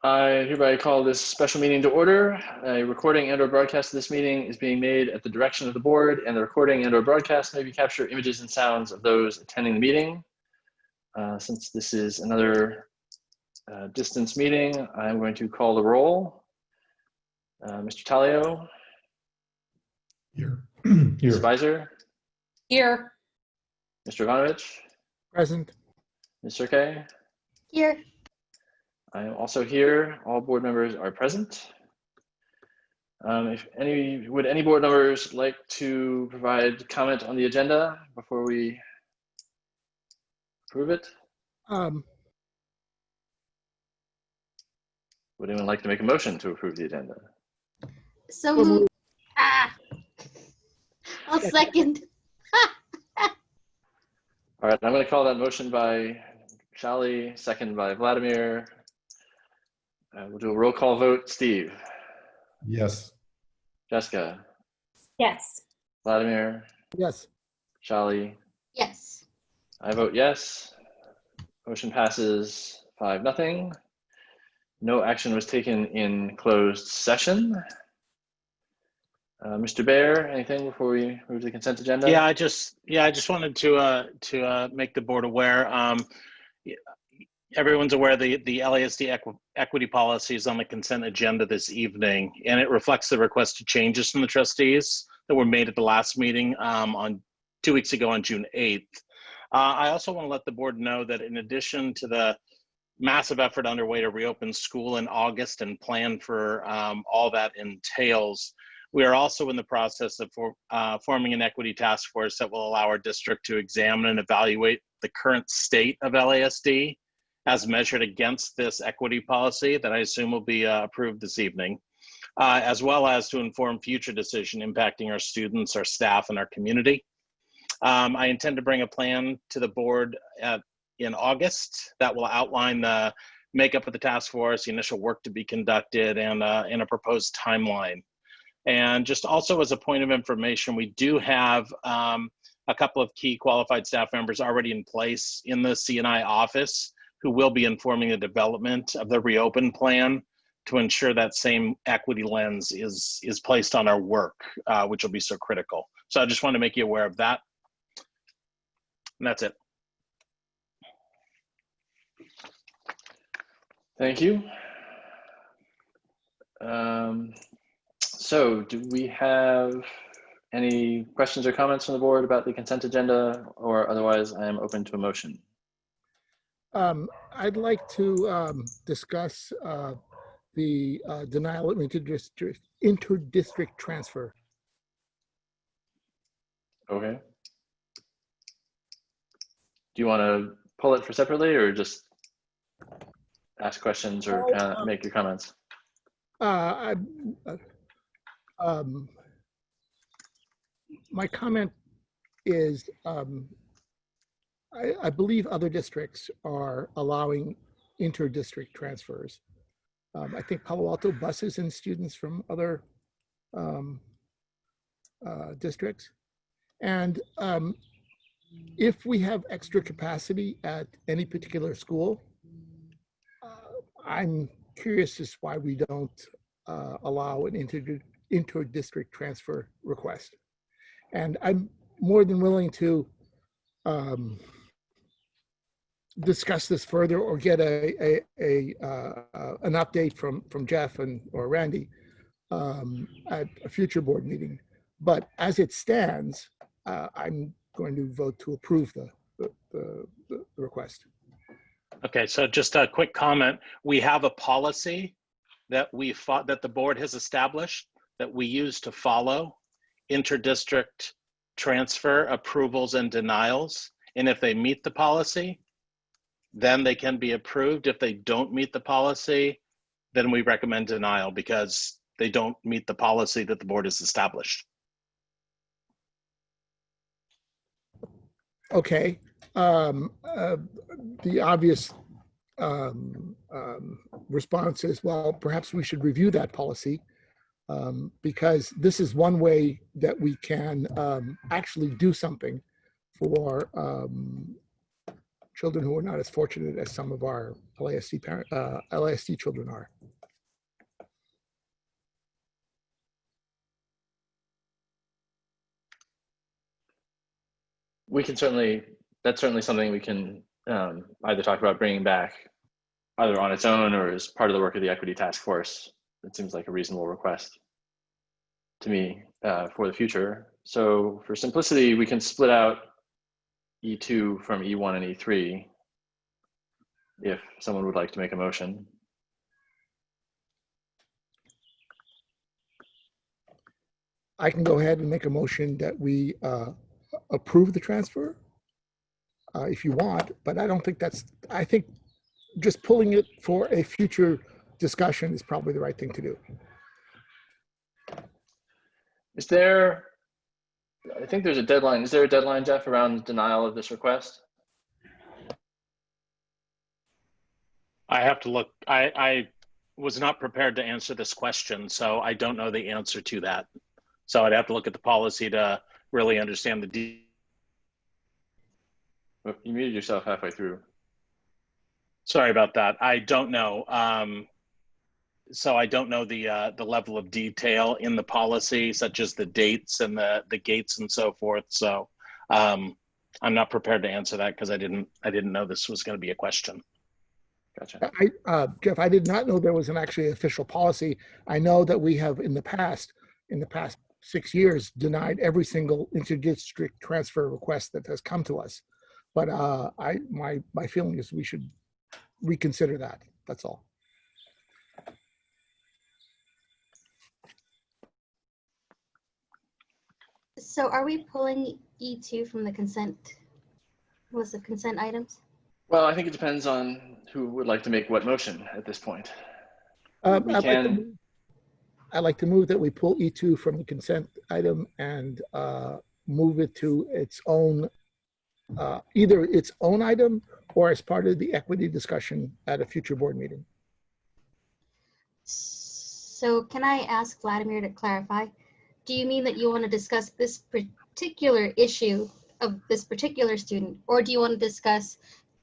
I hereby call this special meeting to order. A recording and/or broadcast of this meeting is being made at the direction of the board, and the recording and/or broadcast may capture images and sounds of those attending the meeting. Since this is another distance meeting, I'm going to call the roll. Mr. Talio? Here. Ms. Weiser? Here. Mr. Ivanovich? Present. Ms. Sirke? Here. I am also here. All board members are present. Would any board members like to provide comment on the agenda before we approve it? Would anyone like to make a motion to approve the agenda? So moved. I'll second. All right, I'm going to call that motion by Shali, second by Vladimir. We'll do a roll call vote. Steve? Yes. Jessica? Yes. Vladimir? Yes. Shali? Yes. I vote yes. Motion passes 5-0. No action was taken in closed session. Mr. Baer, anything before we move to the consent agenda? Yeah, I just wanted to make the board aware. Everyone's aware the LASD equity policy is on the consent agenda this evening, and it reflects the requested changes from the trustees that were made at the last meeting on 2 weeks ago on June 8th. I also want to let the board know that in addition to the massive effort underway to reopen school in August and plan for all that entails, we are also in the process of forming an equity task force that will allow our district to examine and evaluate the current state of LASD as measured against this equity policy that I assume will be approved this evening, as well as to inform future decision impacting our students, our staff, and our community. I intend to bring a plan to the board in August that will outline the makeup of the task force, the initial work to be conducted, and a proposed timeline. And just also as a point of information, we do have a couple of key qualified staff members already in place in the C&I office who will be informing the development of the reopen plan to ensure that same equity lens is placed on our work, which will be so critical. So I just want to make you aware of that. And that's it. Thank you. So do we have any questions or comments from the board about the consent agenda, or otherwise I am open to a motion? I'd like to discuss the denial of inter-district transfer. Okay. Do you want to pull it for separately, or just ask questions or make your comments? My comment is I believe other districts are allowing inter-district transfers. I think Palo Alto buses in students from other districts. And if we have extra capacity at any particular school, I'm curious as to why we don't allow an inter-district transfer request. And I'm more than willing to discuss this further or get an update from Jeff or Randy at a future board meeting. But as it stands, I'm going to vote to approve the request. Okay, so just a quick comment. We have a policy that that the board has established that we use to follow inter-district transfer approvals and denials. And if they meet the policy, then they can be approved. If they don't meet the policy, then we recommend denial because they don't meet the policy that the board has established. Okay. The obvious response is, well, perhaps we should review that policy because this is one way that we can actually do something for children who are not as fortunate as some of our LASD children are. We can certainly, that's certainly something we can either talk about bringing back either on its own or as part of the work of the equity task force. It seems like a reasonable request to me for the future. So for simplicity, we can split out E2 from E1 and E3 if someone would like to make a motion. I can go ahead and make a motion that we approve the transfer if you want, but I don't think that's, I think just pulling it for a future discussion is probably the right thing to do. Is there, I think there's a deadline. Is there a deadline, Jeff, around denial of this request? I have to look. I was not prepared to answer this question, so I don't know the answer to that. So I'd have to look at the policy to really understand the You muted yourself halfway through. Sorry about that. I don't know. So I don't know the level of detail in the policy, such as the dates and the gates and so forth. So I'm not prepared to answer that because I didn't know this was going to be a question. Gotcha. Jeff, I did not know there was an actually official policy. I know that we have in the past 6 years, denied every single interdistrict transfer request that has come to us. But my feeling is we should reconsider that. That's all. So are we pulling E2 from the consent? Was the consent items? Well, I think it depends on who would like to make what motion at this point. I'd like to move that we pull E2 from the consent item and move it to its own, either its own item or as part of the equity discussion at a future board meeting. So can I ask Vladimir to clarify? Do you mean that you want to discuss this particular issue of this particular student, or do you want to discuss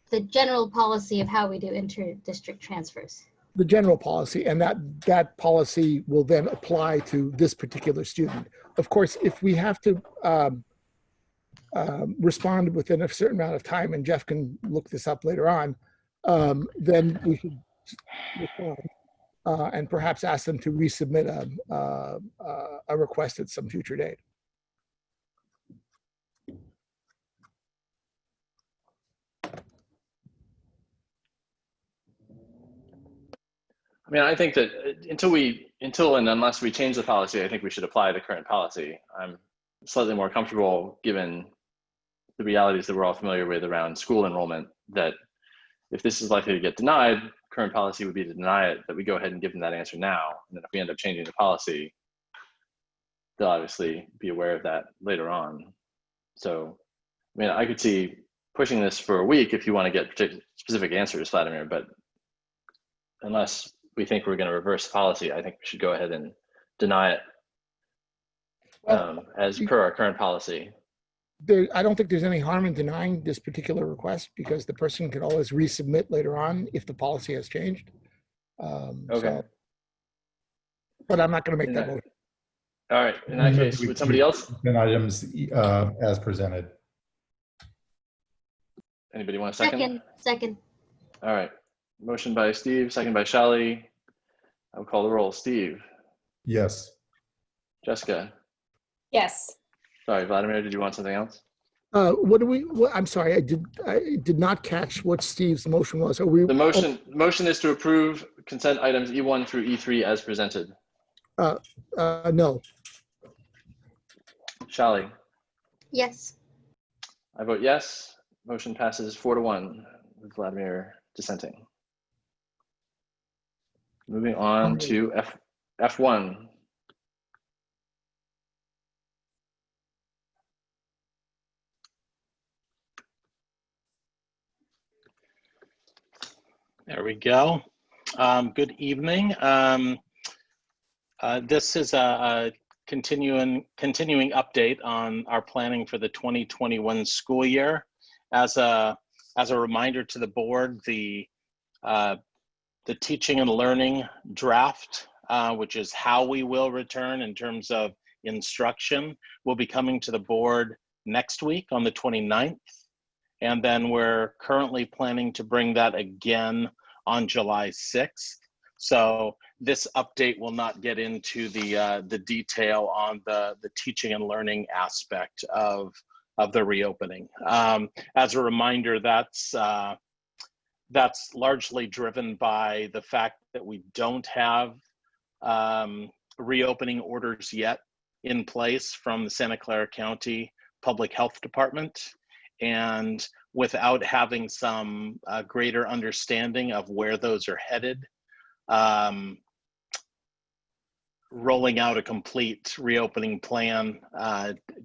the general policy of how we do inter-district transfers? The general policy, and that policy will then apply to this particular student. Of course, if we have to respond within a certain amount of time, and Jeff can look this up later on, then we should respond and perhaps ask them to resubmit a request at some future date. I mean, I think that until and unless we change the policy, I think we should apply the current policy. I'm slightly more comfortable, given the realities that we're all familiar with around school enrollment, that if this is likely to get denied, current policy would be to deny it, that we go ahead and give them that answer now. And then if we end up changing the policy, they'll obviously be aware of that later on. So, I mean, I could see pushing this for a week if you want to get specific answers, Vladimir, but unless we think we're going to reverse the policy, I think we should go ahead and deny it as per our current policy. I don't think there's any harm in denying this particular request because the person can always resubmit later on if the policy has changed. Okay. So, but I'm not going to make that motion. All right. In that case, would somebody else? Items as presented. Anybody want a second? Second. All right. Motion by Steve, second by Shali. I will call the roll. Steve. Yes. Jessica. Yes. Sorry, Vladimir, did you want something else? I'm sorry, I did not catch what Steve's motion was. The motion is to approve consent items E1 through E3 as presented. No. Shali. Yes. I vote yes. Motion passes 4-1 with Vladimir dissenting. Moving on to F1. There we go. Good evening. This is a continuing update on our planning for the 2021 school year. As a As a reminder to the board, the teaching and learning draft, which is how we will return in terms of instruction, will be coming to the board next week on the 29th. And then we're currently planning to bring that again on July 6th. So this update will not get into the detail on the teaching and learning aspect of the reopening. As a reminder, that's largely driven by the fact that we don't have reopening orders yet in place from the Santa Clara County Public Health Department. And without having some greater understanding of where those are headed, rolling out a complete reopening plan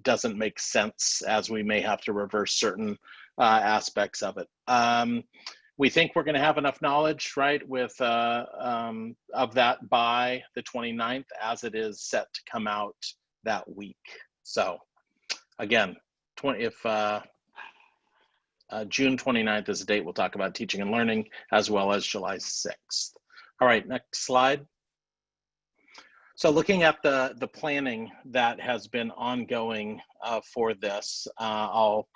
doesn't make sense, as we may have to reverse certain aspects of it. We think we're going to have enough knowledge, right, with of that by the 29th, as it is set to come out that week. So again, June 29th is the date we'll talk about teaching and learning, as well as July 6th. All right, next slide. So looking at the planning that has been ongoing for this, I'll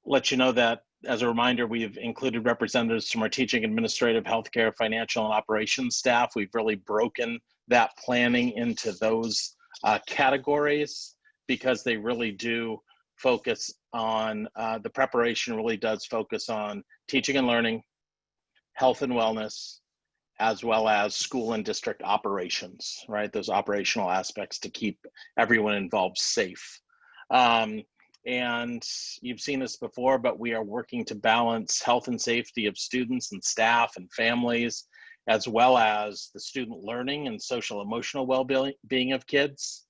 let you know that, as a reminder, we've included representatives from our teaching, administrative, healthcare, financial, and operations staff. We've really broken that planning into those categories, because they really do focus on, the preparation really does focus on teaching and learning, health and wellness, as well as school and district operations, right? Those operational aspects to keep everyone involved safe. And you've seen this before, but we are working to balance health and safety of students and staff and families, as well as the student learning and social emotional well-being of kids.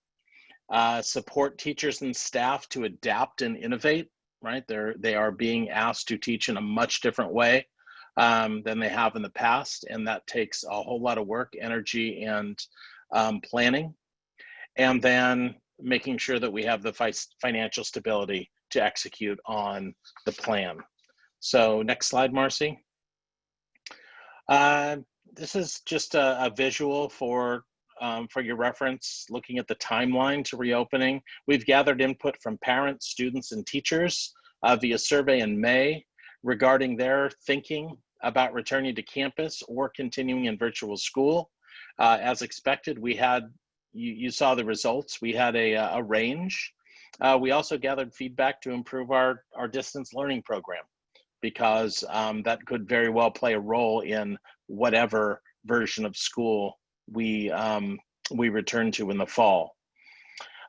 Support teachers and staff to adapt and innovate, right? They are being asked to teach in a much different way than they have in the past, and that takes a whole lot of work, energy, and planning. And then making sure that we have the financial stability to execute on the plan. So next slide, Marcy. This is just a visual for your reference, looking at the timeline to reopening. We've gathered input from parents, students, and teachers via survey in May regarding their thinking about returning to campus or continuing in virtual school. As expected, we had, you saw the results, we had a range. We also gathered feedback to improve our distance learning program, because that could very well play a role in whatever version of school we return to in the fall.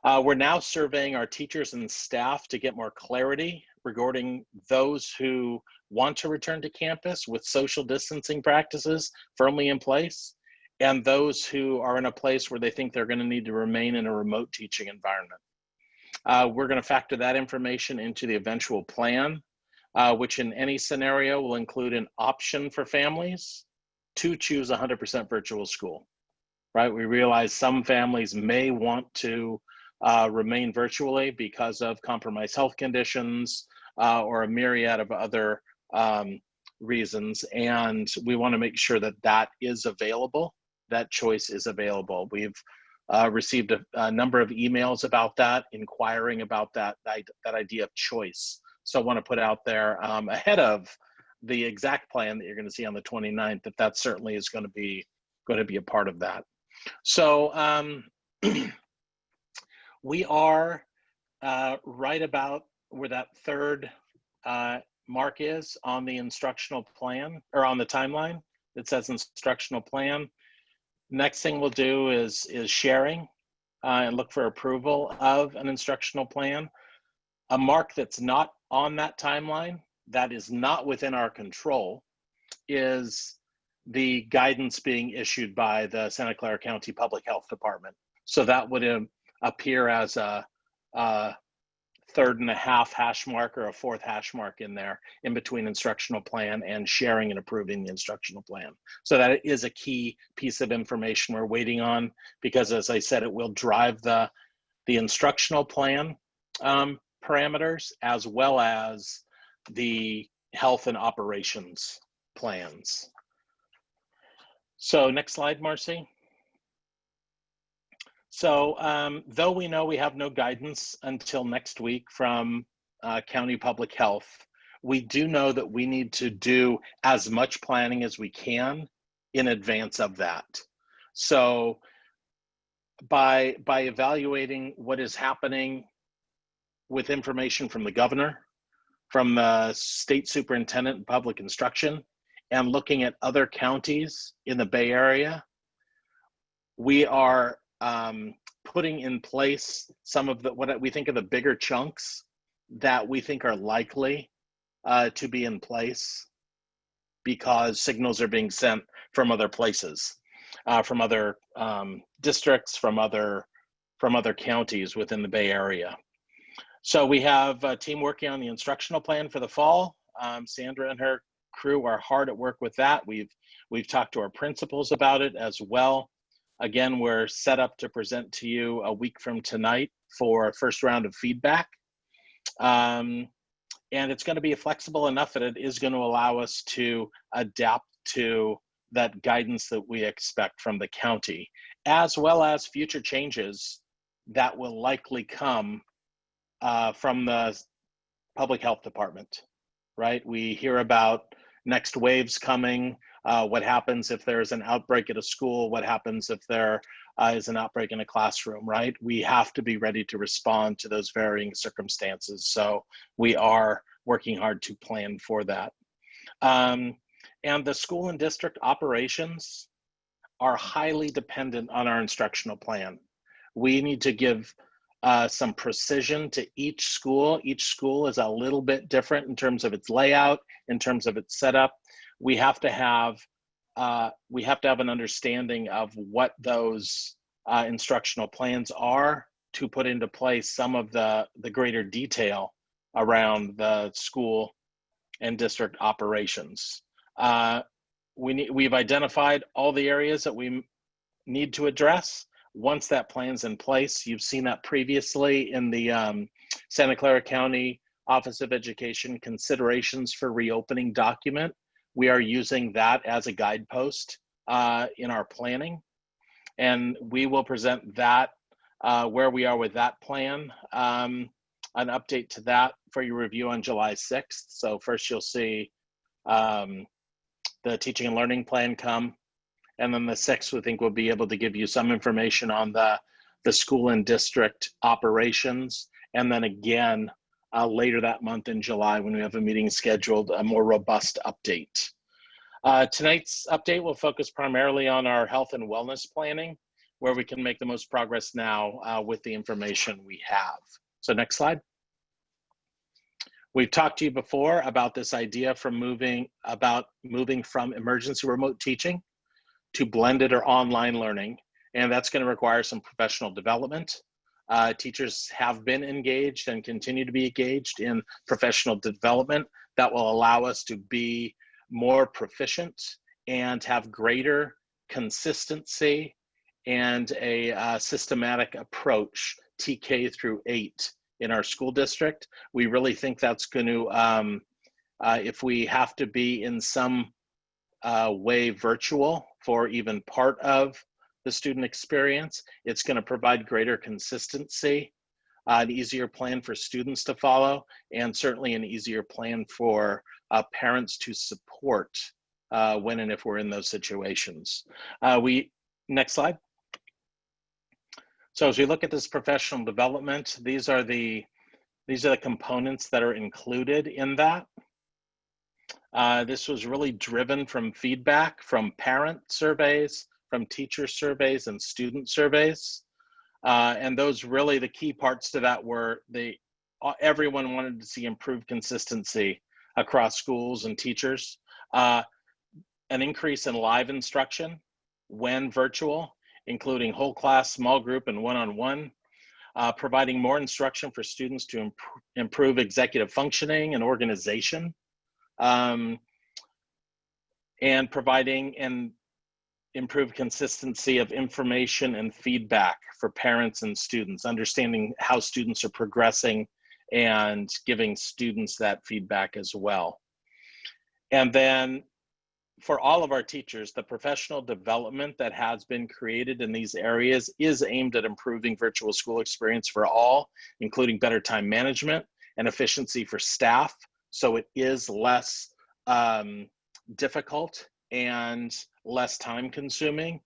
We're now surveying our teachers and staff to get more clarity regarding those who want to return to campus with social distancing practices firmly in place, and those who are in a place where they think they're going to need to remain in a remote teaching environment. We're going to factor that information into the eventual plan, which in any scenario will include an option for families to choose 100% virtual school, right? We realize some families may want to remain virtually because of compromised health conditions or a myriad of other reasons, and we want to make sure that that is available, that choice is available. We've received a number of emails about that, inquiring about that idea of choice. So I want to put out there ahead of the exact plan that you're going to see on the 29th, that certainly is going to be a part of that. So we are right about where that third mark is on the instructional plan, or on the timeline. It says instructional plan. Next thing we'll do is sharing and look for approval of an instructional plan. A mark that's not on that timeline, that is not within our control, is the guidance being issued by the Santa Clara County Public Health Department. So that would appear as a third and a half hash mark, or a fourth hash mark in there, in between instructional plan and sharing and approving the instructional plan. So that is a key piece of information we're waiting on, because as I said, it will drive the instructional plan parameters, as well as the health and operations plans. So next slide, Marcy. So though we know we have no guidance until next week from County Public Health, we do know that we need to do as much planning as we can in advance of that. So by evaluating what is happening with information from the governor, from the state superintendent in public instruction, and looking at other counties in the Bay Area, we are putting in place some of the, what we think are the bigger chunks that we think are likely to be in place because signals are being sent from other places, from other districts, from other counties within the Bay Area. So we have a team working on the instructional plan for the fall. Sandra and her crew are hard at work with that. We've talked to our principals about it as well. Again, we're set up to present to you a week from tonight for a first round of feedback. And it's going to be flexible enough that it is going to allow us to adapt to that guidance that we expect from the county, as well as future changes that will likely come from the public health department, right? We hear about next waves coming, what happens if there's an outbreak at a school, what happens if there is an outbreak in a classroom, right? We have to be ready to respond to those varying circumstances. So we are working hard to plan for that. And the school and district operations are highly dependent on our instructional plan. We need to give some precision to each school. Each school is a little bit different in terms of its layout, in terms of its setup. We have to have an understanding of what those instructional plans are to put into place some of the greater detail around the school and district operations. We've identified all the areas that we need to address. Once that plan's in place, you've seen that previously in the Santa Clara County Office of Education considerations for reopening document. We are using that as a guidepost in our planning. And we will present that, where we are with that plan, an update to that for your review on July 6th. So first you'll see the teaching and learning plan come. And then the 6th, we think we'll be able to give you some information on the school and district operations. And then again, later that month in July, when we have a meeting scheduled, a more robust update. Tonight's update will focus primarily on our health and wellness planning, where we can make the most progress now with the information we have. So next slide. We've talked to you before about this idea from moving from emergency remote teaching to blended or online learning, and that's going to require some professional development. Teachers have been engaged and continue to be engaged in professional development that will allow us to be more proficient and have greater consistency and a systematic approach, TK through 8, in our school district. We really think that's going to, if we have to be in some way virtual for even part of the student experience, it's going to provide greater consistency, an easier plan for students to follow, and certainly an easier plan for parents to support when and if we're in those situations. Next slide. So as we look at this professional development, these are the components that are included in that. This was really driven from feedback from parent surveys, from teacher surveys, and student surveys. And those really, the key parts to that were everyone wanted to see improved consistency across schools and teachers, an increase in live instruction when virtual, including whole class, small group, and one-on-one, providing more instruction for students to improve executive functioning and organization, and providing and improved consistency of information and feedback for parents and students, understanding how students are progressing and giving students that feedback as well. And then for all of our teachers, the professional development that has been created in these areas is aimed at improving virtual school experience for all, including better time management and efficiency for staff. So it is less difficult and less time consuming,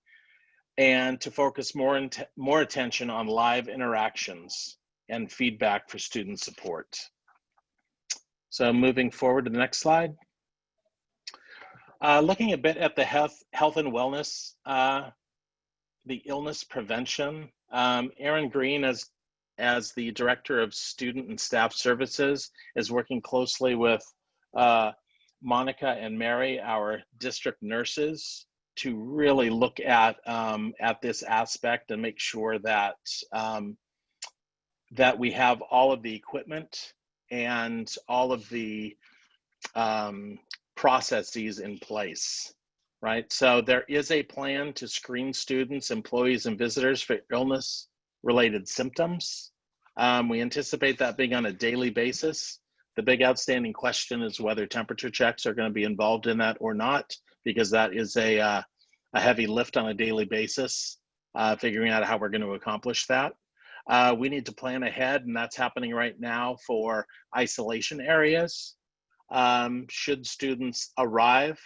and to focus more attention on live interactions and feedback for student support. So moving forward to the next slide. Looking a bit at the health and wellness, the illness prevention. Erin Green, as the Director of Student and Staff Services, is working closely with Monica and Mary, our district nurses, to really look at this aspect and make sure that that we have all of the equipment and all of the processes in place, right? So there is a plan to screen students, employees, and visitors for illness-related symptoms. We anticipate that being on a daily basis. The big outstanding question is whether temperature checks are going to be involved in that or not, because that is a heavy lift on a daily basis, figuring out how we're going to accomplish that. We need to plan ahead, and that's happening right now for isolation areas. Should students arrive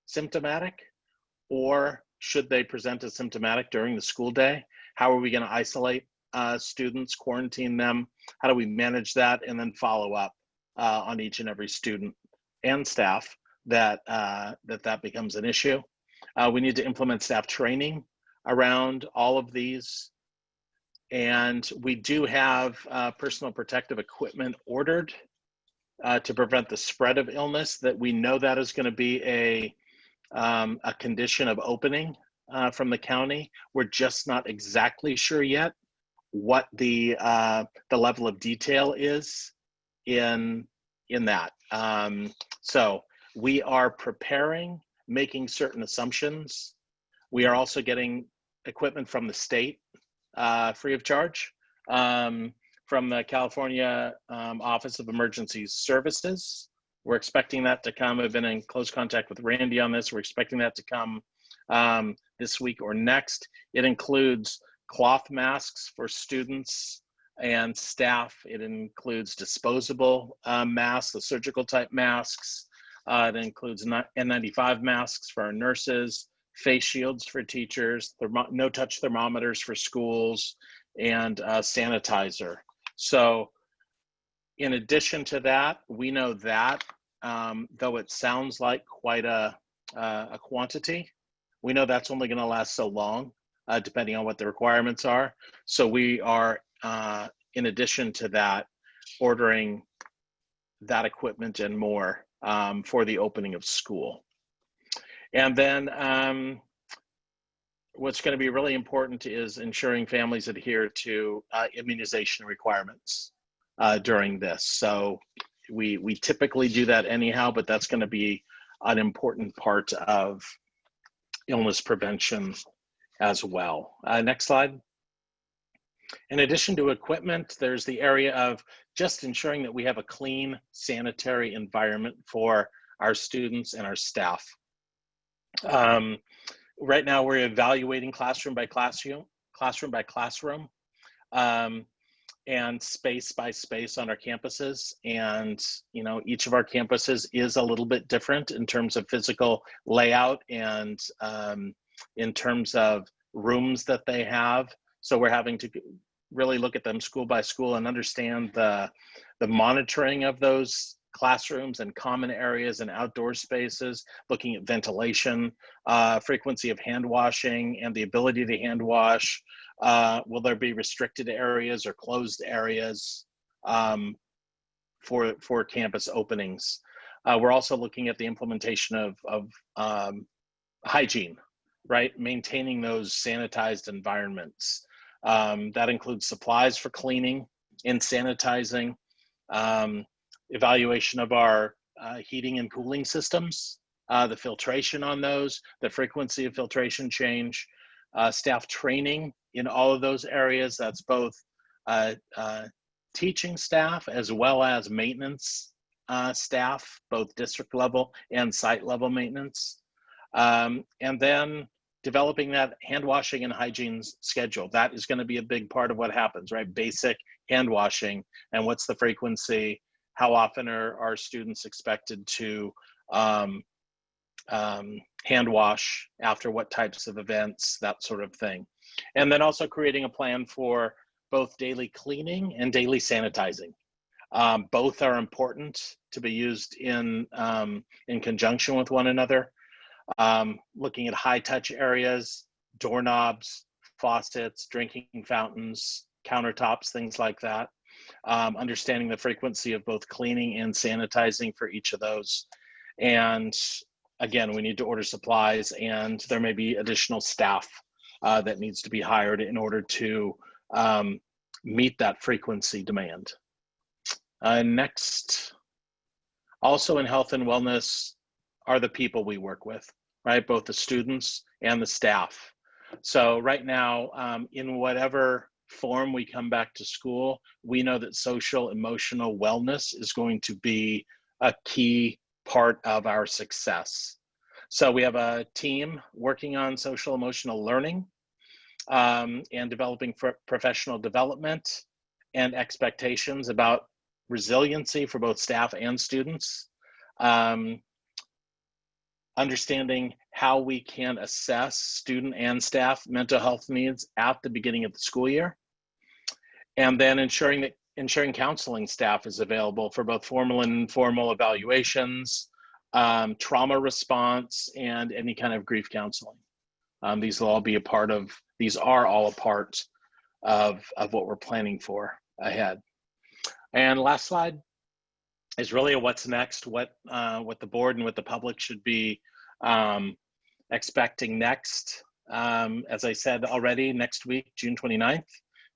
symptomatic, or should they present as symptomatic during the school day? How are we going to isolate students, quarantine them? How do we manage that, and then follow up on each and every student and staff that becomes an issue? We need to implement staff training around all of these. And we do have personal protective equipment ordered to prevent the spread of illness. That we know that is going to be a condition of opening from the county. We're just not exactly sure yet what the level of detail is in that. So we are preparing, making certain assumptions. We are also getting equipment from the state free of charge. From the California Office of Emergency Services. We're expecting that to come. I've been in close contact with Randy on this. We're expecting that to come this week or next. It includes cloth masks for students and staff. It includes disposable masks, the surgical type masks. It includes N95 masks for our nurses, face shields for teachers, no-touch thermometers for schools, and sanitizer. So in addition to that, we know that though it sounds like quite a quantity, we know that's only going to last so long, depending on what the requirements are. So we are, in addition to that, ordering that equipment and more for the opening of school. And then what's going to be really important is ensuring families adhere to immunization requirements during this. So we typically do that anyhow, but that's going to be an important part of illness prevention as well. Next slide. In addition to equipment, there's the area of just ensuring that we have a clean, sanitary environment for our students and our staff. Right now, we're evaluating classroom by classroom, and space by space on our campuses. And each of our campuses is a little bit different in terms of physical layout and in terms of rooms that they have. So we're having to really look at them school by school and understand the monitoring of those classrooms and common areas and outdoor spaces, looking at ventilation, frequency of hand washing and the ability to hand wash. Will there be restricted areas or closed areas for campus openings? We're also looking at the implementation of hygiene, right? Maintaining those sanitized environments. That includes supplies for cleaning and sanitizing, evaluation of our heating and cooling systems, the filtration on those, the frequency of filtration change, staff training in all of those areas. That's both teaching staff as well as maintenance staff, both district level and site level maintenance. And then developing that hand washing and hygiene schedule. That is going to be a big part of what happens, right? Basic hand washing, and what's the frequency? How often are our students expected to hand wash, after what types of events, that sort of thing. And then also creating a plan for both daily cleaning and daily sanitizing. Both are important to be used in conjunction with one another. Looking at high touch areas, doorknobs, faucets, drinking fountains, countertops, things like that. Understanding the frequency of both cleaning and sanitizing for each of those. And again, we need to order supplies, and there may be additional staff that needs to be hired in order to meet that frequency demand. Next, also in health and wellness are the people we work with, right? Both the students and the staff. So right now, in whatever form we come back to school, we know that social emotional wellness is going to be a key part of our success. So we have a team working on social emotional learning and developing professional development and expectations about resiliency for both staff and students. Understanding how we can assess student and staff mental health needs at the beginning of the school year. And then ensuring counseling staff is available for both formal and informal evaluations, trauma response, and any kind of grief counseling. These are all a part of what we're planning for ahead. And last slide is really a what's next, what the board and what the public should be expecting next. As I said already, next week, June 29th,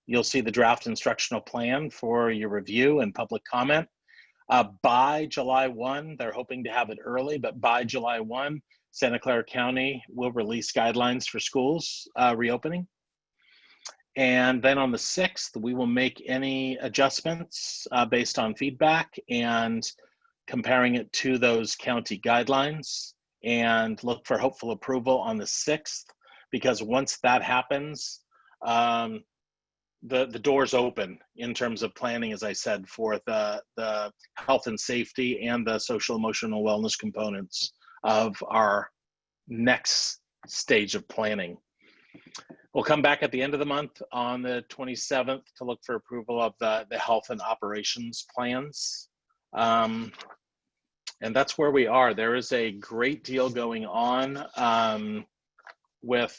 you'll see the draft instructional plan for your review and public comment. By July 1, they're hoping to have it early, but by July 1, Santa Clara County will release guidelines for schools reopening. And then on the 6th, we will make any adjustments based on feedback and comparing it to those county guidelines, and look for hopeful approval on the 6th, because once that happens, the doors open in terms of planning, as I said, for the health and safety and the social emotional wellness components of our next stage of planning. We'll come back at the end of the month on the 27th to look for approval of the health and operations plans. And that's where we are. There is a great deal going on with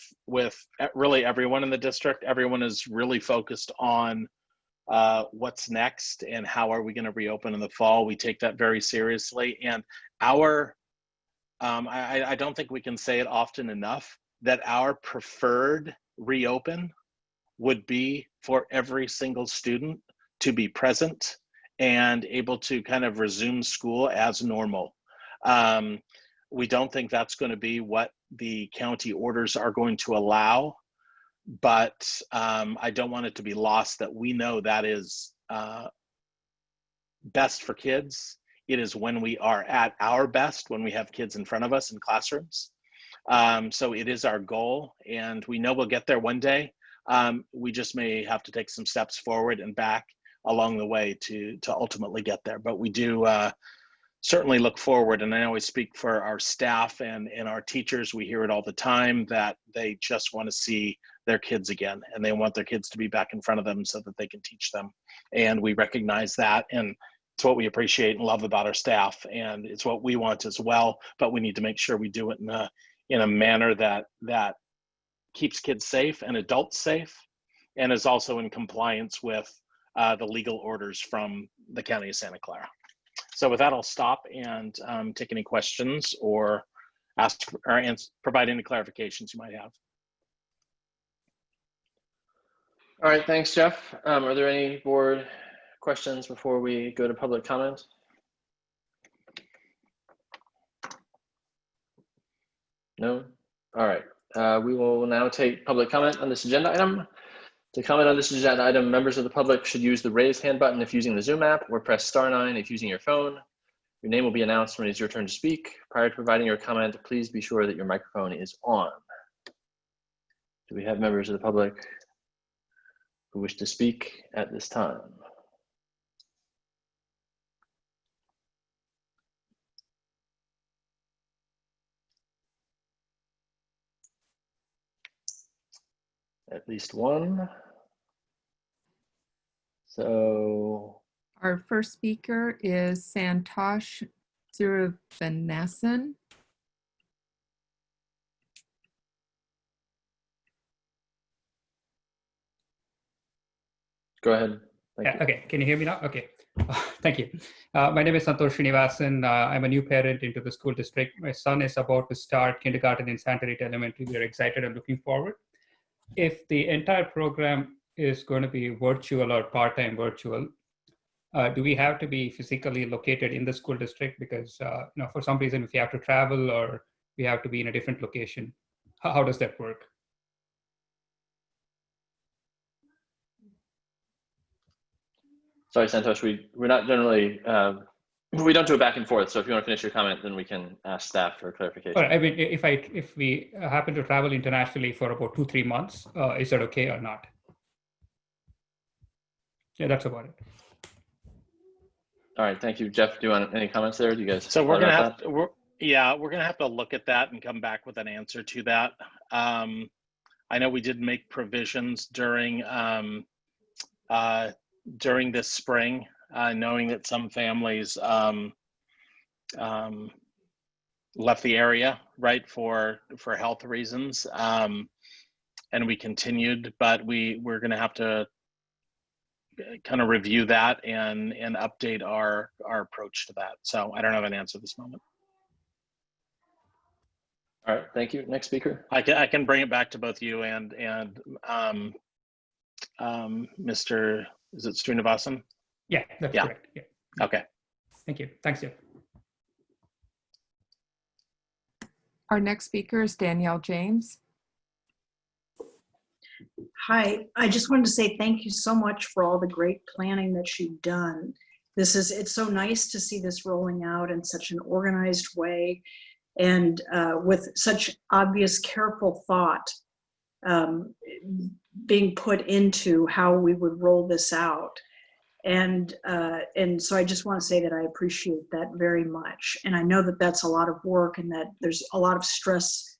really everyone in the district. Everyone is really focused on what's next and how are we going to reopen in the fall. We take that very seriously. And I don't think we can say it often enough that our preferred reopen would be for every single student to be present and able to kind of resume school as normal. We don't think that's going to be what the county orders are going to allow, but I don't want it to be lost that we know that is best for kids. It is when we are at our best, when we have kids in front of us in classrooms. So it is our goal, and we know we'll get there one day. We just may have to take some steps forward and back along the way to ultimately get there. But we do certainly look forward, and I always speak for our staff and our teachers. We hear it all the time that they just want to see their kids again, and they want their kids to be back in front of them so that they can teach them. And we recognize that, and it's what we appreciate and love about our staff, and it's what we want as well. But we need to make sure we do it in a manner that keeps kids safe and adults safe, and is also in compliance with the legal orders from the County of Santa Clara. So with that, I'll stop and take any questions or ask or provide any clarifications you might have. All right, thanks, Jeff. Are there any board questions before we go to public comment? No? All right. We will now take public comment on this agenda item. To comment on this agenda item, members of the public should use the raise hand button if using the Zoom app, or press *9 if using your phone. Your name will be announced when it is your turn to speak. Prior to providing your comment, please be sure that your microphone is on. Do we have members of the public who wish to speak at this time? At least one. So Our first speaker is Santosh Sirivanasan. go ahead. Thank you. Okay, can you hear me now? Okay, thank you. My name is Santosh Srinivasan. I'm a new parent into the school district. My son is about to start kindergarten in Sanitary Elementary. We're excited and looking forward. If the entire program is going to be virtual or part-time virtual, do we have to be physically located in the school district? Because for some reason, if you have to travel or we have to be in a different location, how does that work? Sorry, Santosh, we're not generally, we don't do it back and forth. So if you want to finish your comment, then we can ask staff for clarification. I mean, if we happen to travel internationally for about 2-3 months, is that okay or not? Yeah, that's about it. All right, thank you. Jeff, do you want any comments there? Do you guys? So we're gonna have to, we're gonna have to look at that and come back with an answer to that. I know we did make provisions during this spring, knowing that some families left the area, right, for health reasons, and we continued, but we're going to have to kind of review that and update our approach to that. So I don't have an answer at this moment. All right, thank you. Next speaker. I can bring it back to both you and Mr. Is it Srinivasan? Yeah, that's correct. Yeah. Okay. Thank you. Thanks, Jeff. Our next speaker is Danielle James. Hi, I just wanted to say thank you so much for all the great planning that you've done. It's so nice to see this rolling out in such an organized way and with such obvious careful thought being put into how we would roll this out. And so I just want to say that I appreciate that very much. And I know that that's a lot of work and that there's a lot of stress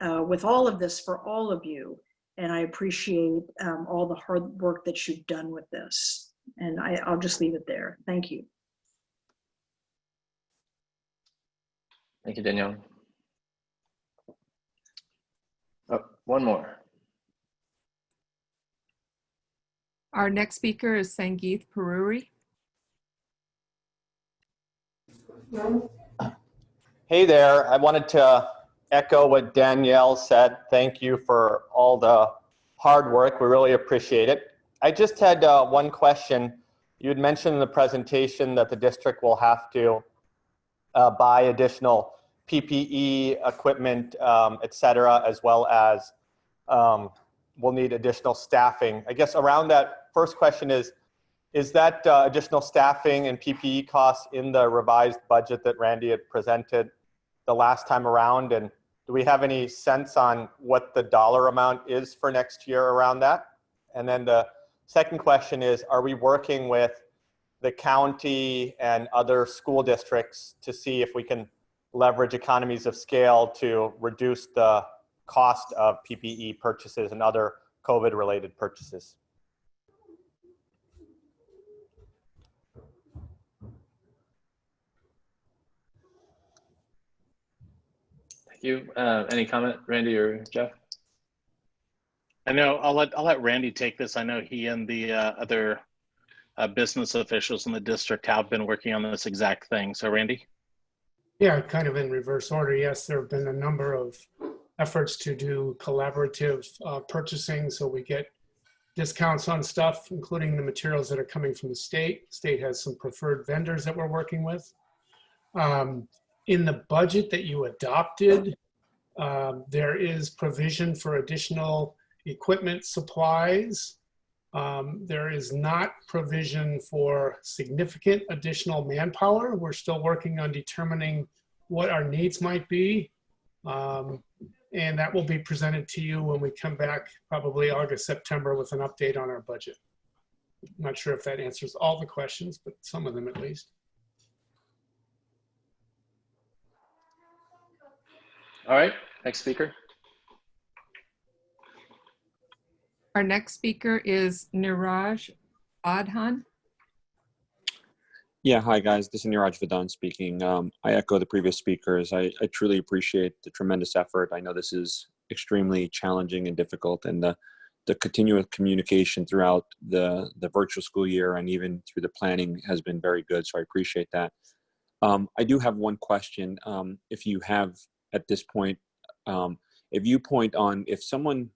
with all of this for all of you. And I appreciate all the hard work that you've done with this. And I'll just leave it there. Thank you. Thank you, Danielle. Oh, one more. Our next speaker is Sangeeth Paruri. Hey there, I wanted to echo what Danielle said. Thank you for all the hard work. We really appreciate it. I just had one question. You had mentioned in the presentation that the district will have to buy additional PPE equipment, et cetera, as well as we'll need additional staffing. I guess around that, first question is that additional staffing and PPE costs in the revised budget that Randy had presented the last time around? And do we have any sense on what the dollar amount is for next year around that? And then the second question is, are we working with the county and other school districts to see if we can leverage economies of scale to reduce the cost of PPE purchases and other COVID-related purchases? Thank you. Any comment, Randy or Jeff? I know I'll let Randy take this. I know he and the other business officials in the district have been working on this exact thing. So Randy? Yeah, kind of in reverse order. Yes, there have been a number of efforts to do collaborative purchasing so we get discounts on stuff, including the materials that are coming from the state. The state has some preferred vendors that we're working with. In the budget that you adopted, there is provision for additional equipment supplies There is not provision for significant additional manpower. We're still working on determining what our needs might be. And that will be presented to you when we come back, probably August, September, with an update on our budget. I'm not sure if that answers all the questions, but some of them at least. All right, next speaker. Our next speaker is Niraj Adhan. Yeah, hi guys, this is Niraj Vadan speaking. I echo the previous speakers. I truly appreciate the tremendous effort. I know this is extremely challenging and difficult, and the continuous communication throughout the virtual school year and even through the planning has been very good, so I appreciate that. I do have one question. If you have, at this point, if you point on, if someone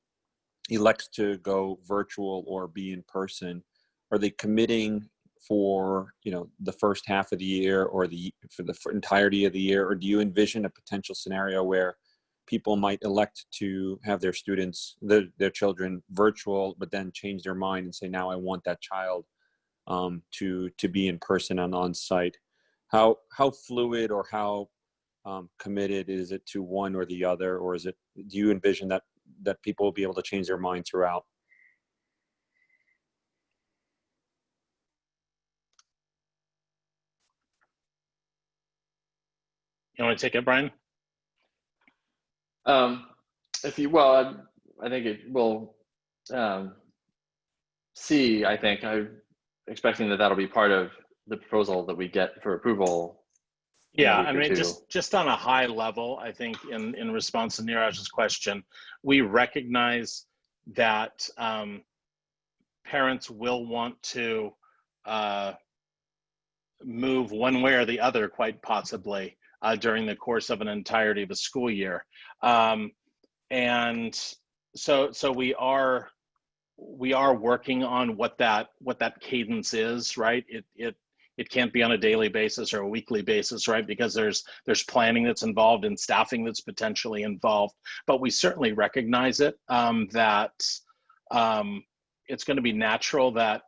elects to go virtual or be in person, are they committing for the first half of the year or for the entirety of the year, or do you envision a potential scenario where people might elect to have their students, their children virtual, but then change their mind and say, now I want that child to be in person and on site? How fluid or how committed is it to one or the other, or do you envision that people will be able to change their mind throughout? You want to take it, Brian? Well, I think it will see. I think I'm expecting that'll be part of the proposal that we get for approval. Yeah, I mean, just on a high level, I think in response to Niraj's question, we recognize that parents will want to move one way or the other, quite possibly, during the course of an entirety of a school year. And so we are working on what that cadence is, right? It can't be on a daily basis or a weekly basis, right? Because there's planning that's involved and staffing that's potentially involved. But we certainly recognize it, that it's going to be natural that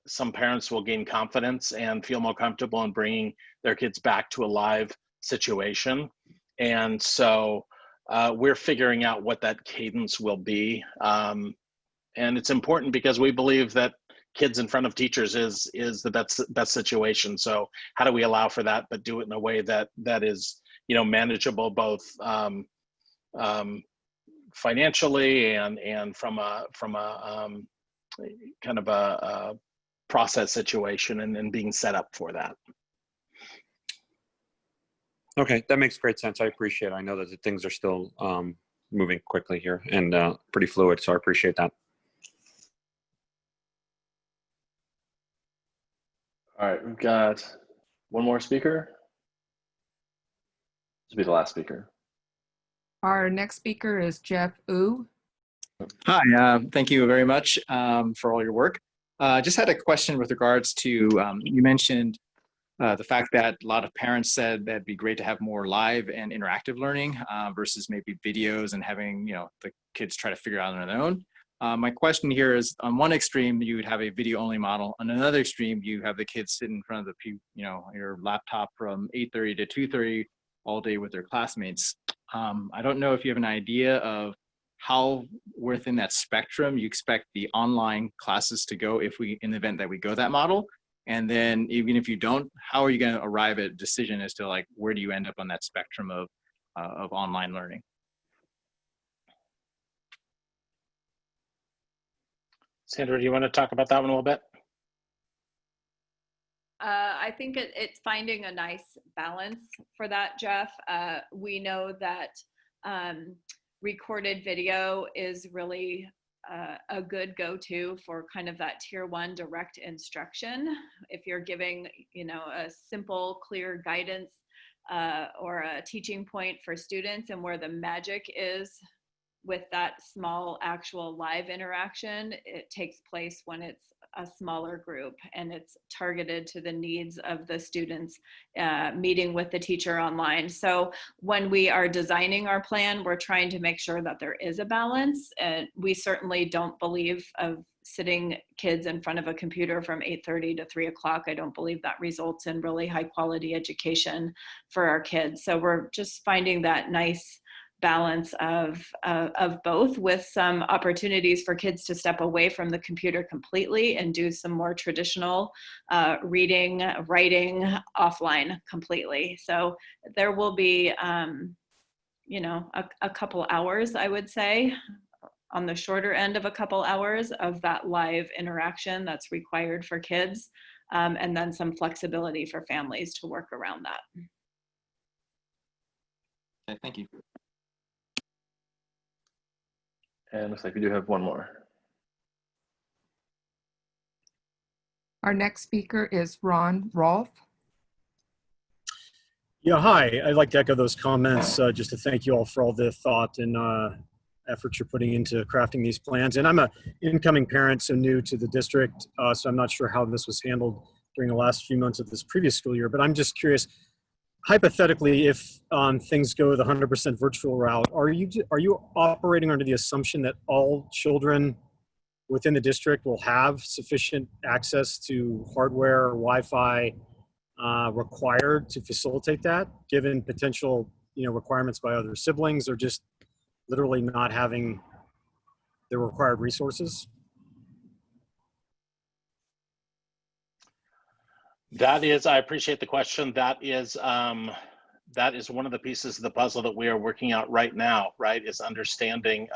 some parents will gain confidence and feel more comfortable in bringing their kids back to a live situation. And so we're figuring out what that cadence will be. And it's important because we believe that kids in front of teachers is the best situation. So how do we allow for that, but do it in a way that is, manageable, both financially and from a kind of a process situation and being set up for that. Okay, that makes great sense. I appreciate it. I know that things are still moving quickly here and pretty fluid, so I appreciate that. All right, we've got one more speaker. This will be the last speaker. Our next speaker is Jeff Wu. Hi, thank you very much for all your work. Just had a question with regards to, you mentioned the fact that a lot of parents said that'd be great to have more live and interactive learning versus maybe videos and having the kids try to figure it out on their own. My question here is, on one extreme, you would have a video-only model. On another extreme, you have the kids sit in front of your laptop from 8:30 to 2:30 all day with their classmates. I don't know if you have an idea of how within that spectrum you expect the online classes to go in the event that we go that model. And then even if you don't, how are you going to arrive at a decision as to where do you end up on that spectrum of online learning? Sandra, do you want to talk about that one a little bit? I think it's finding a nice balance for that, Jeff. We know that recorded video is really a good go-to for kind of that tier 1 direct instruction. If you're giving, a simple, clear guidance or a teaching point for students, and where the magic is with that small actual live interaction, it takes place when it's a smaller group, and it's targeted to the needs of the students meeting with the teacher online. So when we are designing our plan, we're trying to make sure that there is a balance. And we certainly don't believe of sitting kids in front of a computer from 8:30 to 3 o'clock. I don't believe that results in really high quality education for our kids. So we're just finding that nice balance of both, with some opportunities for kids to step away from the computer completely and do some more traditional reading, writing offline completely. So there will be, you know, a couple hours, I would say, on the shorter end of a couple hours of that live interaction that's required for kids, and then some flexibility for families to work around that. Okay, thank you. And looks like we do have one more. Our next speaker is Ron Rolfe. Yeah, hi. I'd like to echo those comments, just to thank you all for all the thought and efforts you're putting into crafting these plans. And I'm an incoming parent, so new to the district, so I'm not sure how this was handled during the last few months of this previous school year, but I'm just curious, hypothetically, if things go the 100% virtual route, are you operating under the assumption that all children within the district will have sufficient access to hardware or Wi-Fi required to facilitate that, given potential requirements by other siblings, or just literally not having the required resources? That is, I appreciate the question. That is one of the pieces of the puzzle that we are working out right now, right? Is understanding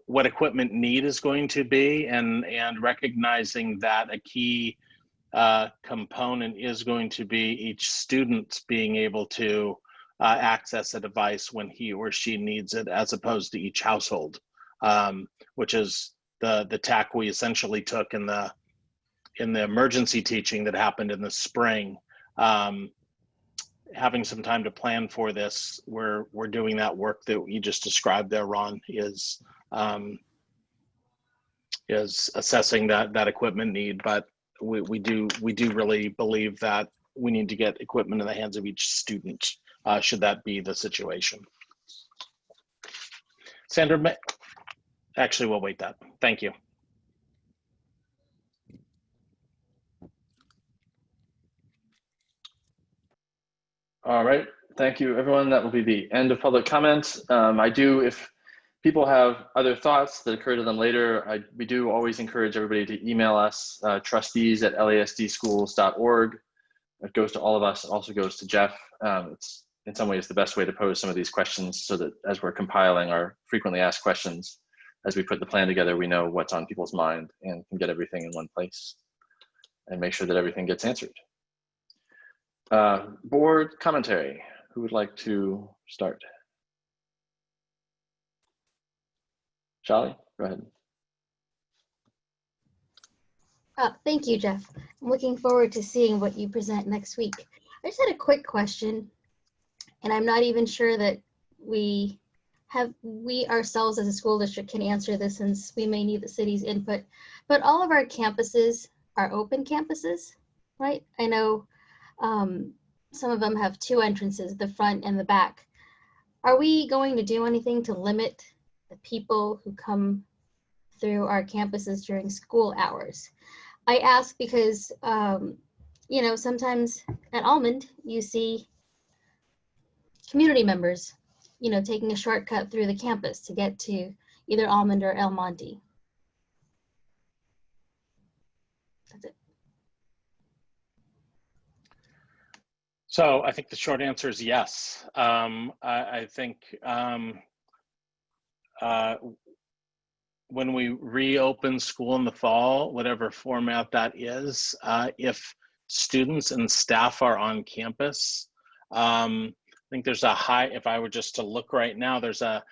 what equipment need is going to be, and recognizing that a key component is going to be each student being able to access a device when he or she needs it, as opposed to each household, which is the tack we essentially took in the emergency teaching that happened in the spring. Having some time to plan for this, we're doing that work that you just described there, Ron, is assessing that equipment need. But we do really believe that we need to get equipment in the hands of each student, should that be the situation. Sandra, actually, we'll wait that. Thank you. All right, thank you, everyone. That will be the end of public comments. If people have other thoughts that occur to them later, we do always encourage everybody to email us, trustees@lasdschools.org. It goes to all of us. It also goes to Jeff. It's in some ways the best way to pose some of these questions, so that as we're compiling our frequently asked questions, as we put the plan together, we know what's on people's mind and can get everything in one place and make sure that everything gets answered. Board commentary. Who would like to start? Shali, go ahead. Thank you, Jeff. I'm looking forward to seeing what you present next week. I just had a quick question, and I'm not even sure that we ourselves as a school district can answer this, since we may need the city's input, but all of our campuses are open campuses, right? I know some of them have two entrances, the front and the back. Are we going to do anything to limit the people who come through our campuses during school hours? I ask because, sometimes at Almond, you see community members, taking a shortcut through the campus to get to either Almond or El Monte. That's it. So I think the short answer is yes. I think when we reopen school in the fall, whatever format that is, if students and staff are on campus, I think there's a high, if I were just to look right now, there's a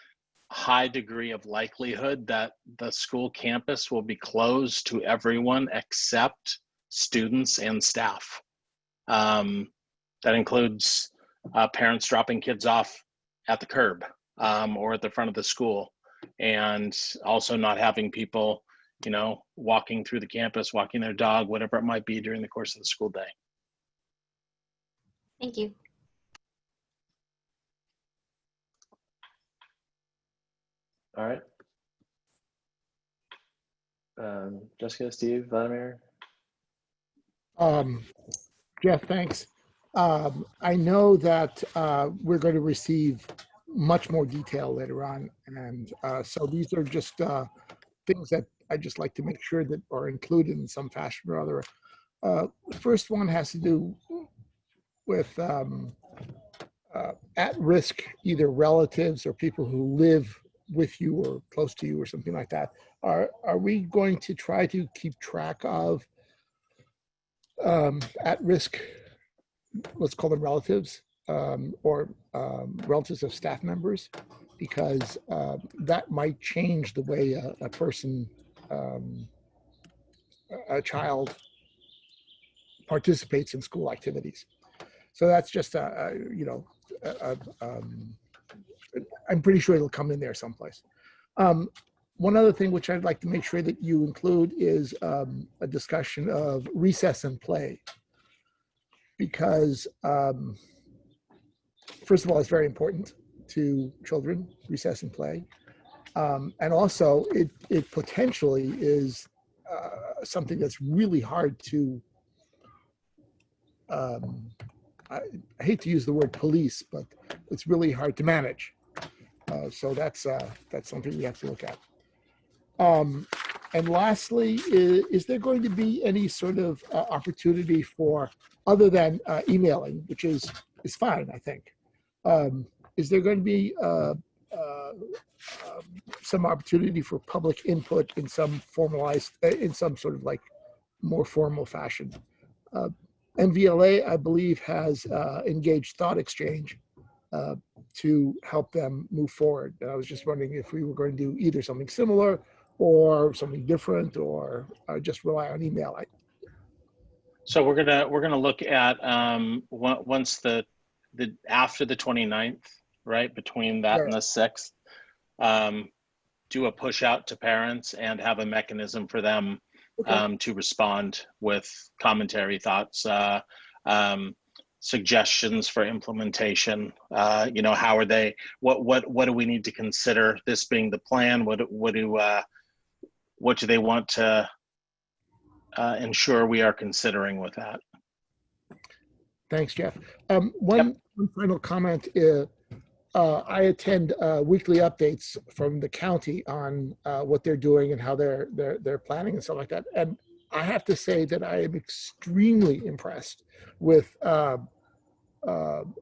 high degree of likelihood that the school campus will be closed to everyone except students and staff. That includes parents dropping kids off at the curb or at the front of the school. and also not having people, you know, walking through the campus, walking their dog, whatever it might be during the course of the school day. Thank you. All right. Jessica, Steve, Vladimir. Jeff, thanks. I know that we're going to receive much more detail later on. And so these are just things that I just like to make sure that are included in some fashion or other. The first one has to do with at-risk, either relatives or people who live with you or close to you or something like that. Are we going to try to keep track of at-risk, let's call them relatives, or relatives of staff members, because that might change the way a person, a child participates in school activities. So that's just, you know, I'm pretty sure it'll come in there someplace. One other thing which I'd like to make sure that you include is a discussion of recess and play, because first of all, it's very important to children, recess and play. And also it potentially is something that's really hard to, I hate to use the word police, but it's really hard to manage. So that's something we have to look at. And lastly, is there going to be any sort of opportunity for, other than emailing, which is fine, I think. Is there going to be some opportunity for public input in some formalized, in some sort of like more formal fashion? NVLA, I believe, has engaged Thought Exchange to help them move forward. And I was just wondering if we were going to do either something similar or something different, or just rely on email. So we're gonna look at once the after the 29th, right, between that and the 6th, do a push out to parents and have a mechanism for them to respond with commentary, thoughts, suggestions for implementation. You know, how are they? What do we need to consider? This being the plan, what do they want to ensure we are considering with that? Thanks, Jeff. One final comment. I attend weekly updates from the county on what they're doing and how they're planning and stuff like that. And I have to say that I am extremely impressed with the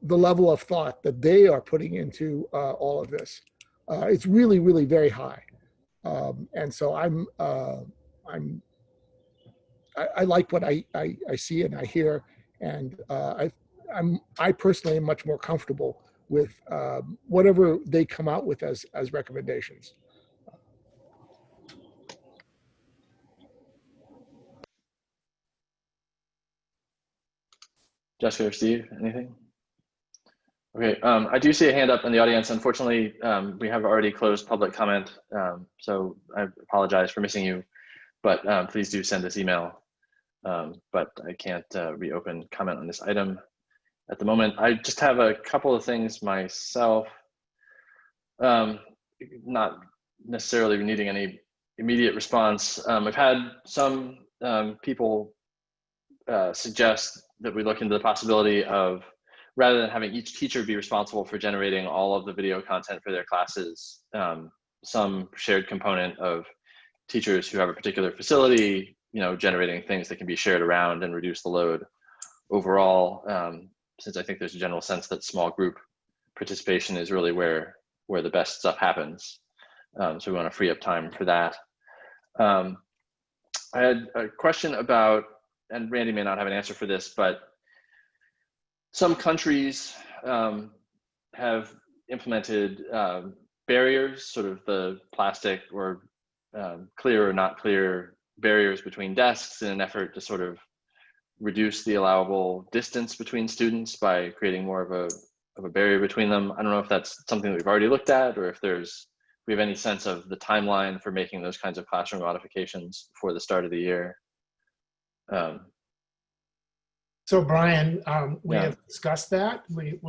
level of thought that they are putting into all of this. It's really, really very high. And so I like what I see and I hear, and I personally am much more comfortable with whatever they come out with as recommendations. Jessica or Steve, anything? Okay, I do see a hand up in the audience. Unfortunately, we have already closed public comment, so I apologize for missing you, but please do send this email. But I can't reopen comment on this item at the moment. I just have a couple of things myself, not necessarily needing any immediate response. I've had some people suggest that we look into the possibility of, rather than having each teacher be responsible for generating all of the video content for their classes, some shared component of teachers who have a particular facility, you know, generating things that can be shared around and reduce the load overall, since I think there's a general sense that small group participation is really where the best stuff happens. So we want to free up time for that. I had a question about, and Randy may not have an answer for this, but some countries have implemented barriers, sort of the plastic or clear or not clear barriers between desks in an effort to sort of reduce the allowable distance between students by creating more of a barrier between them. I don't know if that's something that we've already looked at or if there's we have any sense of the timeline for making those kinds of classroom modifications before the start of the year. So Brian, we Yeah. have discussed that. We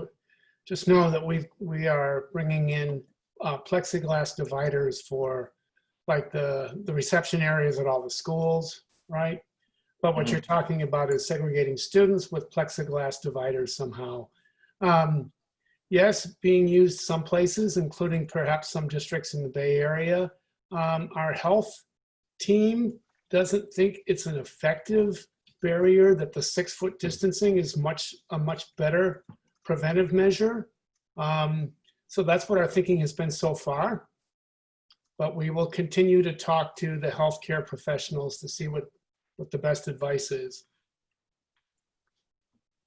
just know that we are bringing in plexiglass dividers for like the reception areas at all the schools, right? But what you're talking about is segregating students with plexiglass dividers somehow. Yes, being used some places, including perhaps some districts in the Bay Area. Our health team doesn't think it's an effective barrier, that the 6-foot distancing is a much better preventive measure. So that's what our thinking has been so far. But we will continue to talk to the healthcare professionals to see what the best advice is.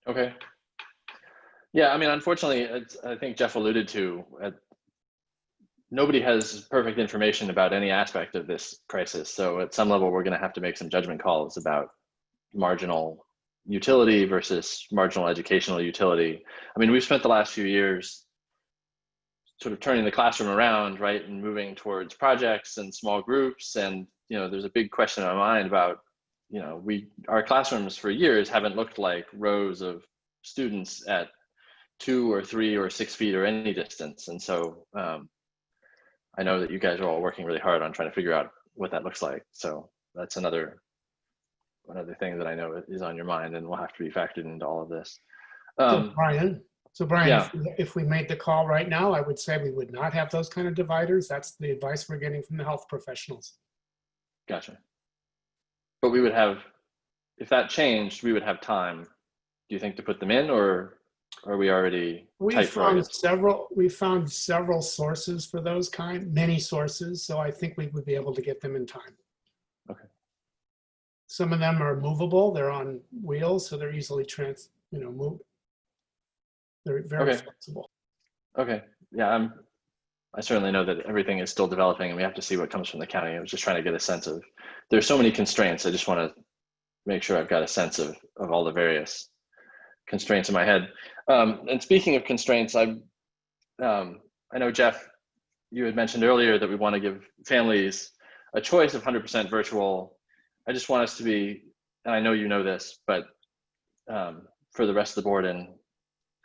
Okay. Yeah, I mean, unfortunately, I think Jeff alluded to, nobody has perfect information about any aspect of this crisis. So at some level, we're going to have to make some judgment calls about marginal utility versus marginal educational utility. I mean, we've spent the last few years sort of turning the classroom around, right, and moving towards projects and small groups. And, you know, there's a big question in my mind about, you know, our classrooms for years haven't looked like rows of students at 2 or 3 or 6 feet or any distance. And so I know that you guys are all working really hard on trying to figure out what that looks like. So that's another thing that I know is on your mind and will have to be factored into all of this. So Brian, yeah. if we made the call right now, I would say we would not have those kind of dividers. That's the advice we're getting from the health professionals. Gotcha. But we would have, if that changed, we would have time, do you think, to put them in, or are we already tight for August? We found several sources for those many sources. So I think we would be able to get them in time. Okay. Some of them are movable. They're on wheels, so they're easily moved. They're very flexible. Okay. Yeah, I certainly know that everything is still developing and we have to see what comes from the county. I was just trying to get a sense of, there's so many constraints. I just want to make sure I've got a sense of all the various constraints in my head. And speaking of constraints, I know, Jeff, you had mentioned earlier that we want to give families a choice of 100% virtual. I just want us to be, and I know you know this, but for the rest of the board and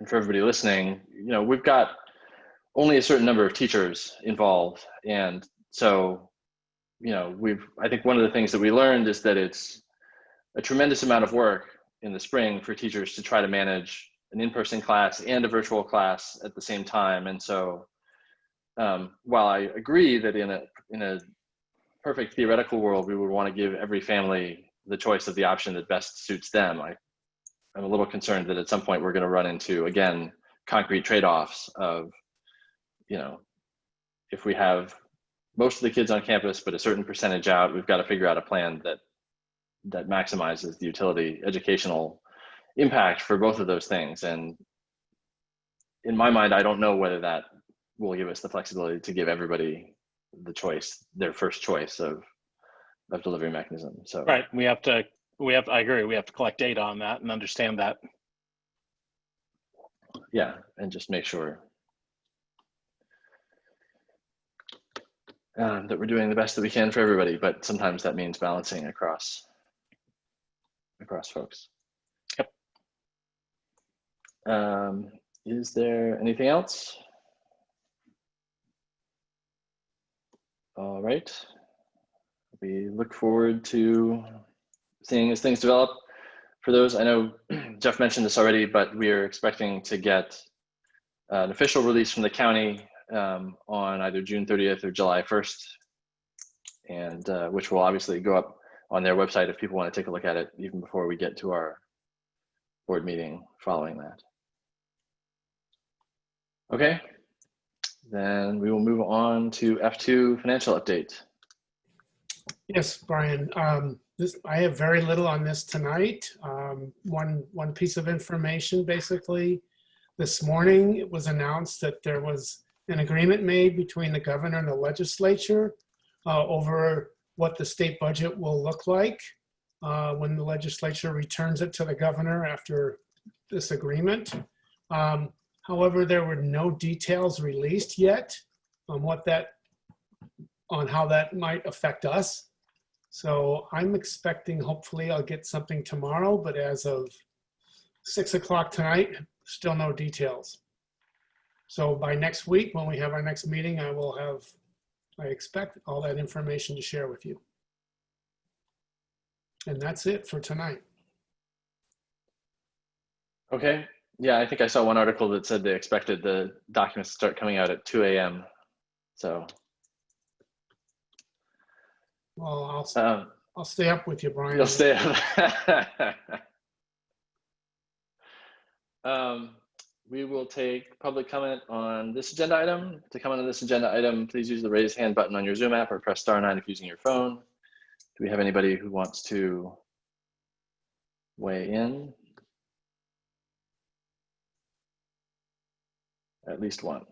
for everybody listening, you know, we've got only a certain number of teachers involved. And so, you know, I think one of the things that we learned is that it's a tremendous amount of work in the spring for teachers to try to manage an in-person class and a virtual class at the same time. And so while I agree that in a perfect theoretical world, we would want to give every family the choice of the option that best suits them, I'm a little concerned that at some point we're going to run into, again, concrete trade-offs of, you know, if we have most of the kids on campus, but a certain percentage out, we've got to figure out a plan that maximizes the utility, educational impact for both of those things. And in my mind, I don't know whether that will give us the flexibility to give everybody the choice, their first choice of delivery mechanism. So right, I agree. We have to collect data on that and understand that. Yeah, and just make sure that we're doing the best that we can for everybody. But sometimes that means balancing across folks. Yep. Is there anything else? All right. We look forward to seeing as things develop. For those, I know Jeff mentioned this already, but we are expecting to get an official release from the county on either June 30th or July 1st, and which will obviously go up on their website if people want to take a look at it even before we get to our board meeting following that. Okay, then we will move on to F2 financial update. Yes, Brian. I have very little on this tonight. One piece of information, basically, this morning it was announced that there was an agreement made between the governor and the legislature over what the state budget will look like when the legislature returns it to the governor after this agreement. However, there were no details released yet on what that on how that might affect us. So I'm expecting, hopefully I'll get something tomorrow, but as of 6 o'clock tonight, still no details. So by next week, when we have our next meeting, I expect all that information to share with you. And that's it for tonight. Okay. Yeah, I think I saw one article that said they expected the documents to start coming out at 2 a.m. So. Well, I'll stay up with you, Brian. You'll stay up. We will take public comment on this agenda item. To comment on this agenda item, please use the raise hand button on your Zoom app or press *9 if using your phone. Do we have anybody who wants to weigh in? At least one.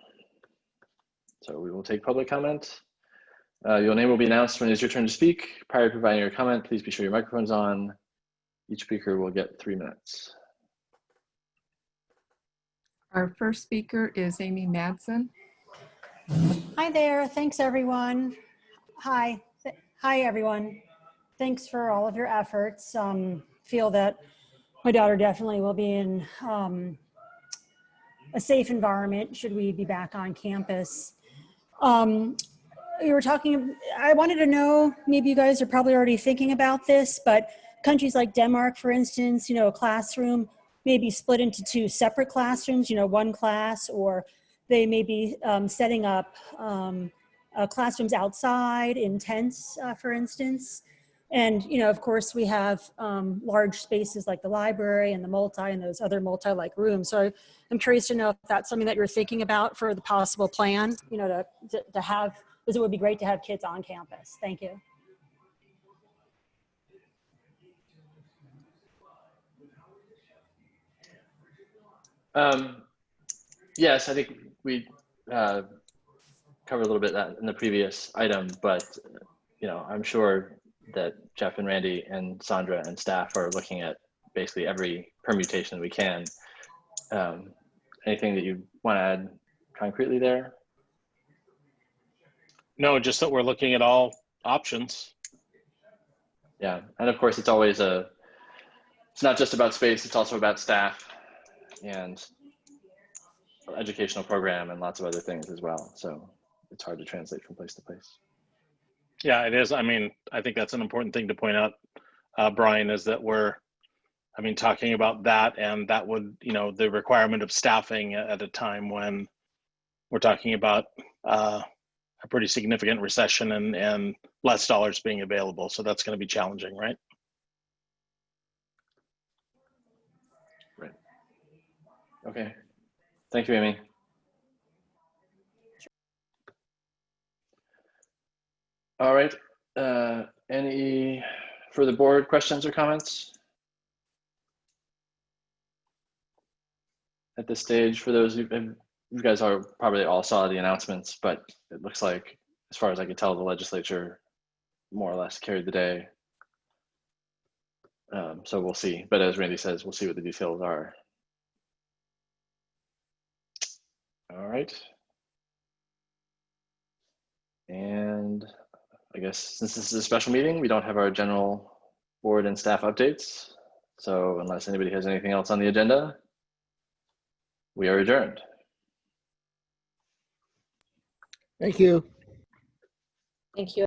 So we will take public comment. Your name will be announced when it is your turn to speak. Prior to providing your comment, please be sure your microphone's on. Each speaker will get 3 minutes. Our first speaker is Amy Madsen. Hi there. Thanks, everyone. Hi. Hi, everyone. Thanks for all of your efforts. Feel that my daughter definitely will be in a safe environment should we be back on campus. You were talking, I wanted to know, maybe you guys are probably already thinking about this, but countries like Denmark, for instance, a classroom may be split into 2 separate classrooms, one class, or they may be setting up classrooms outside in tents, for instance. And, of course, we have large spaces like the library and the multi and those other multi-like rooms. So I'm curious to know if that's something that you're thinking about for the possible plan, to have, because it would be great to have kids on campus. Thank you. Yes, I think we covered a little bit that in the previous item, but I'm sure that Jeff and Randy and Sandra and staff are looking at basically every permutation we can. Anything that you want to add concretely there? No, just that we're looking at all options. Yeah, and of course it's always it's not just about space, it's also about staff and educational program and lots of other things as well. So it's hard to translate from place to place. Yeah, it is. I mean, I think that's an important thing to point out, Brian, is that we're, talking about that, and that would, the requirement of staffing at a time when we're talking about a pretty significant recession and less dollars being available. So that's going to be challenging, right? Right. Okay. Thank you, Amy. All right. Any further board questions or comments? At this stage, for those you guys are probably all saw the announcements, but it looks like, as far as I can tell, the legislature more or less carried the day. So we'll see. But as Randy says, we'll see what the details are. All right. And I guess since this is a special meeting, we don't have our general board and staff updates. So unless anybody has anything else on the agenda, we are adjourned. Thank you. Thank you.